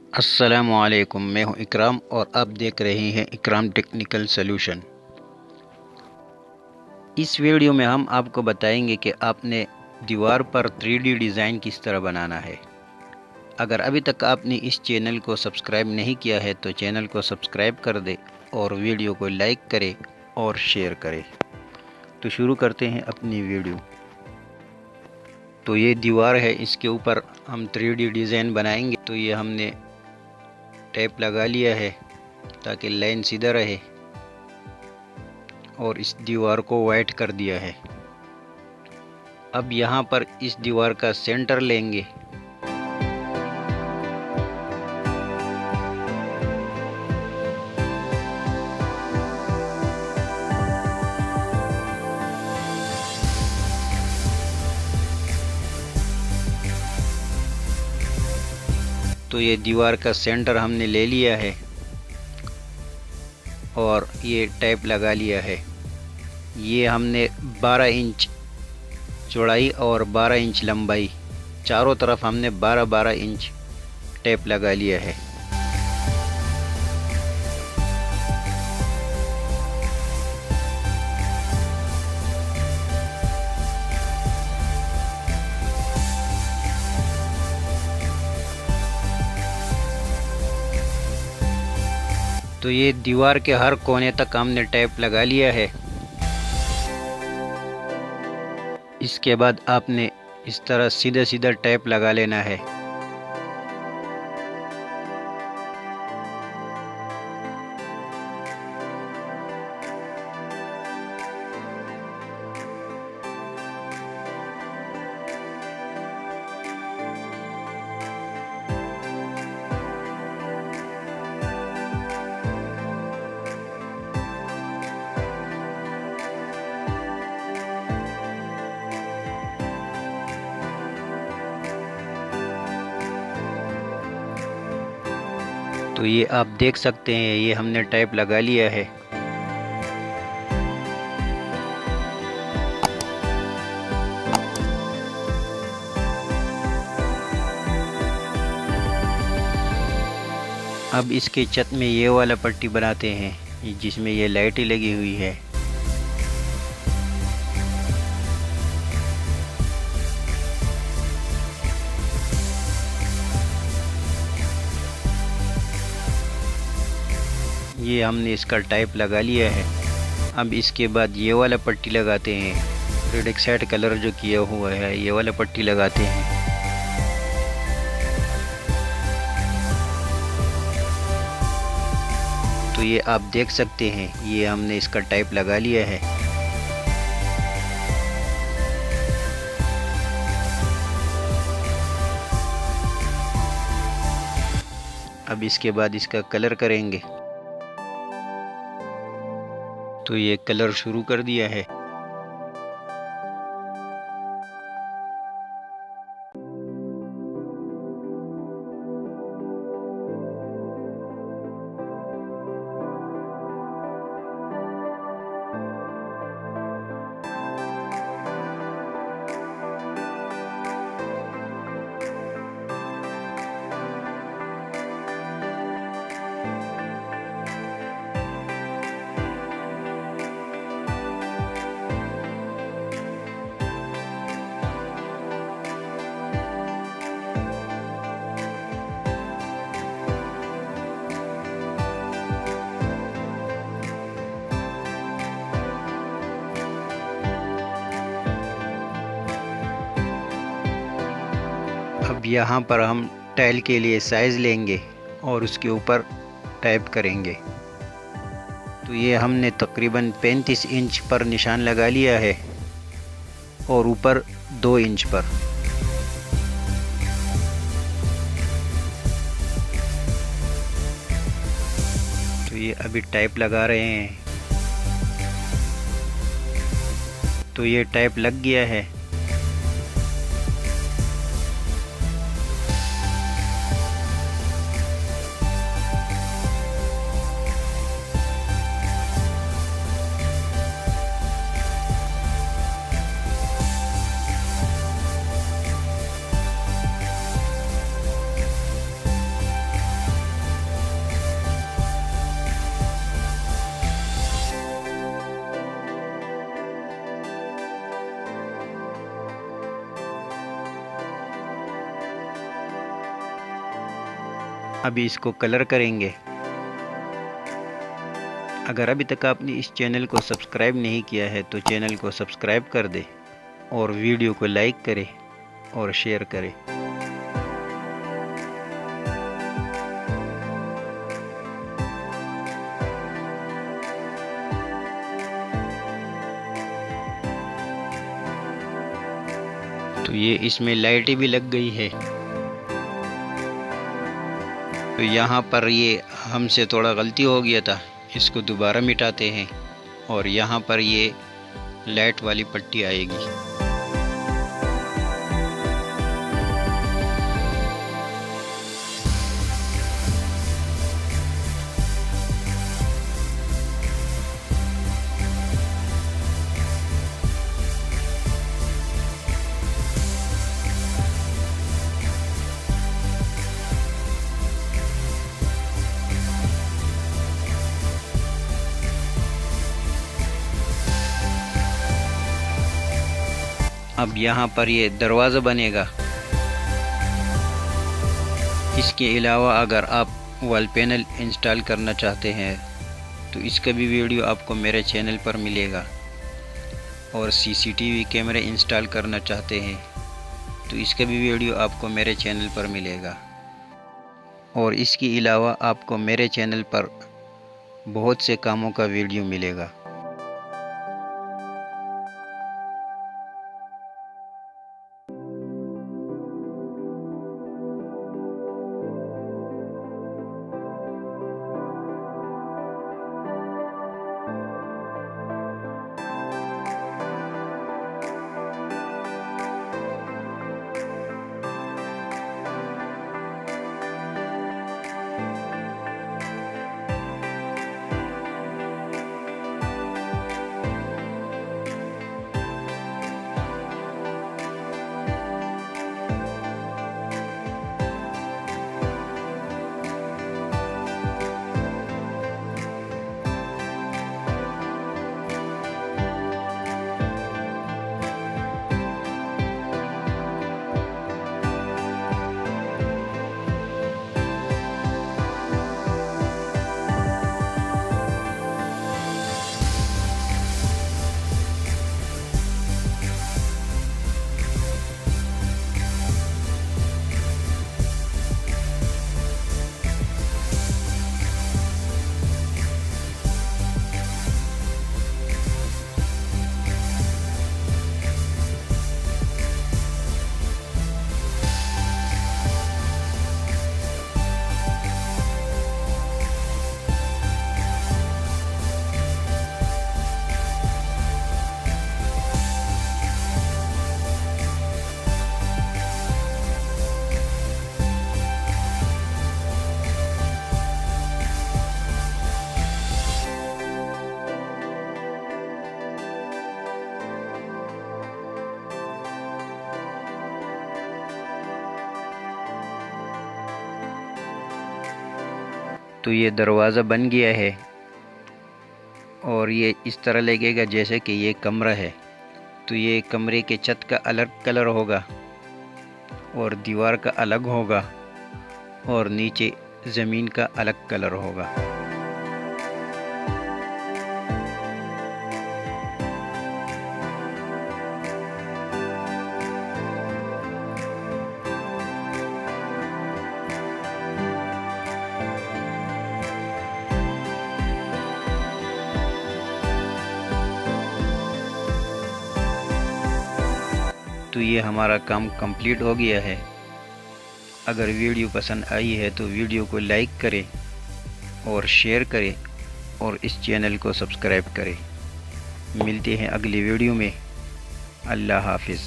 अस्सलामुअलैकुम, मैं हूं इकराम और आप देख रहे हैं इकराम टेक्निकल सॉल्यूशन। इस वीडियो में हम आपको बताएंगे कि आपने दीवार पर 3D डिज़ाइन किस तरह बनाना है। अगर अभी तक आपने इस चैनल को सब्सक्राइब नहीं किया है तो चैनल को सब्सक्राइब कर दे और वीडियो को लाइक करें और शेयर करें। तो शुरू करते हैं अपनी वीडियो। तो ये दीवार है, इसके ऊपर हम 3D डिज़ाइन बनाएंगे। तो ये हमने टेप लगा लिया है ताकि लाइन सीधा रहे और इस दीवार को वाइट कर दिया है। अब यहाँ पर इस दीवार का सेंटर लेंगे तो ये दीवार का सेंटर हमने ले लिया है और ये टैप लगा लिया है। ये हमने 12 इंच चौड़ाई और 12 इंच लंबाई, चारों तरफ हमने 12-12 इंच टैप लगा लिया है। तो ये दीवार के हर कोने तक हमने टैप लगा लिया है। इसके बाद आपने इस तरह सीधा सीधा टैप लगा लेना है। तो ये आप देख सकते हैं, ये हमने टैप लगा लिया है। अब इसके छत में ये वाला पट्टी बनाते हैं जिसमें ये लाइटें लगी हुई है। ये हमने इसका टाइप लगा लिया है। अब इसके बाद ये वाला पट्टी लगाते हैं, रेड एक्साइड कलर जो किया हुआ है ये वाला पट्टी लगाते हैं। तो ये आप देख सकते हैं, ये हमने इसका टाइप लगा लिया है। अब इसके बाद इसका कलर करेंगे। तो ये कलर शुरू कर दिया है। अब यहाँ पर हम टाइल के लिए साइज़ लेंगे और उसके ऊपर टाइप करेंगे। तो ये हमने तकरीबन 35 इंच पर निशान लगा लिया है और ऊपर 2 इंच पर। तो ये अभी टाइप लगा रहे हैं। तो ये टाइप लग गया है। अभी इसको कलर करेंगे। अगर अभी तक आपने इस चैनल को सब्सक्राइब नहीं किया है तो चैनल को सब्सक्राइब कर दे और वीडियो को लाइक करें और शेयर करें। तो ये इसमें लाइटें भी लग गई है। तो यहाँ पर ये हमसे थोड़ा गलती हो गया था, इसको दोबारा मिटाते हैं और यहाँ पर ये लाइट वाली पट्टी आएगी। अब यहाँ पर ये दरवाज़ा बनेगा। इसके अलावा अगर आप वॉल पैनल इंस्टॉल करना चाहते हैं तो इसका भी वीडियो आपको मेरे चैनल पर मिलेगा। और सीसीटीवी कैमरे इंस्टॉल करना चाहते हैं तो इसका भी वीडियो आपको मेरे चैनल पर मिलेगा। और इसके अलावा आपको मेरे चैनल पर बहुत से कामों का वीडियो मिलेगा। तो ये दरवाज़ा बन गया है और ये इस तरह लगेगा जैसे कि ये कमरा है। तो ये कमरे के छत का अलग कलर होगा और दीवार का अलग होगा और नीचे ज़मीन का अलग कलर होगा। तो ये हमारा काम कंप्लीट हो गया है। अगर वीडियो पसंद आई है तो वीडियो को लाइक करें और शेयर करें और इस चैनल को सब्सक्राइब करें। मिलते हैं अगली वीडियो में। अल्लाह हाफिज़।